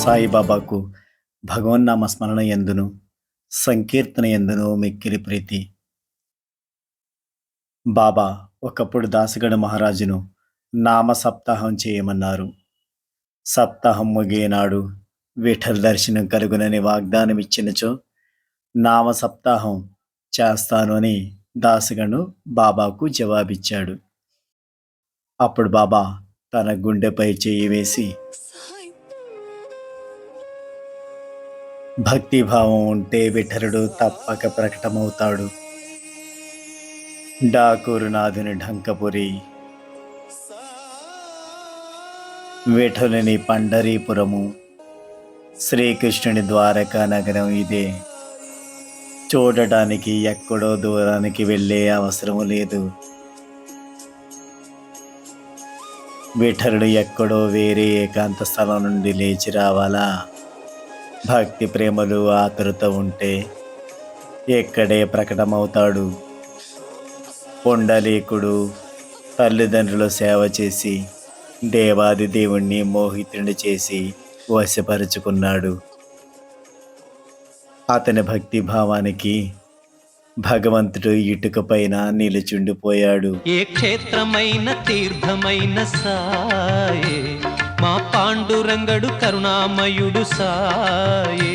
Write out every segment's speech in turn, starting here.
సాయిబాబాకు భగవన్నామ స్మరణ ఎందును సంకీర్తన ఎందును మిక్కిలి ప్రీతి. బాబా ఒకప్పుడు దాసగణ మహారాజును నామ సప్తాహం చేయమన్నారు. సప్తాహం ముగియనాడు విఠల్ దర్శనం కలుగునని వాగ్దానం ఇచ్చినచో నామ సప్తాహం చేస్తాను అని దాసగను బాబాకు జవాబిచ్చాడు. అప్పుడు బాబా తన గుండెపై చేయి వేసి, భక్తిభావం ఉంటే విఠలుడు తప్పక ప్రకటమవుతాడు. డాకూరునాథుని ఢంకపురి, విఠలుని పండరీపురము, శ్రీకృష్ణుని ద్వారకా నగరం ఇదే. చూడటానికి ఎక్కడో దూరానికి వెళ్ళే అవసరం లేదు. విఠలుడు ఎక్కడో వేరే ఏకాంత స్థలం నుండి లేచి రావాలా? భక్తి ప్రేమలు ఆతృత ఉంటే ఎక్కడే ప్రకటమవుతాడు. పుండలీకుడు తల్లిదండ్రుల సేవ చేసి దేవాది దేవుణ్ణి మోహితుని చేసి వశపరుచుకున్నాడు. అతని భక్తి భావానికి భగవంతుడు ఇటుక పైన నిలుచుండిపోయాడు. ఏ క్షేత్రమైన తీర్థమైన సాయే మా పాండురంగడు కరుణామయుడు సాయే.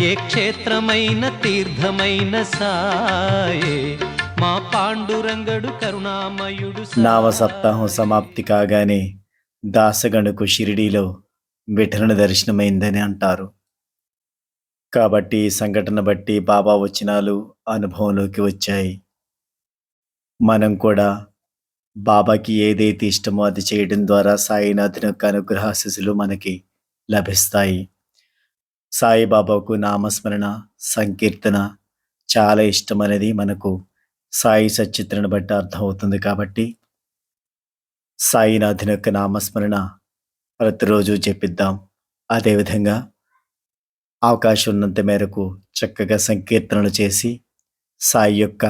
ఏ క్షేత్రమైన తీర్థమైన సాయే మా పాండురంగడు కరుణామయుడు. నామ సప్తాహం సమాప్తి కాగానే దాసగణుకు షిరిడీలో విఠలుని దర్శనమైందని అంటారు. కాబట్టి ఈ సంఘటన బట్టి బాబా వచనాలు అనుభవంలోకి వచ్చాయి. మనం కూడా బాబాకి ఏదైతే ఇష్టమో అది చేయడం ద్వారా సాయినాథుని యొక్క అనుగ్రహాశీస్సులు మనకి లభిస్తాయి. సాయిబాబాకు నామస్మరణ సంకీర్తన చాలా ఇష్టం అనేది మనకు సాయి సచిత్రను బట్టి అర్థమవుతుంది. కాబట్టి సాయినాథుని యొక్క నామస్మరణ ప్రతిరోజు చెప్పిద్దాం. అదేవిధంగా అవకాశం ఉన్నంత మేరకు చక్కగా సంకీర్తనలు చేసి సాయి యొక్క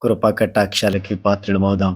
కృపా కటాక్షాలకి పాత్రలమవుదాం.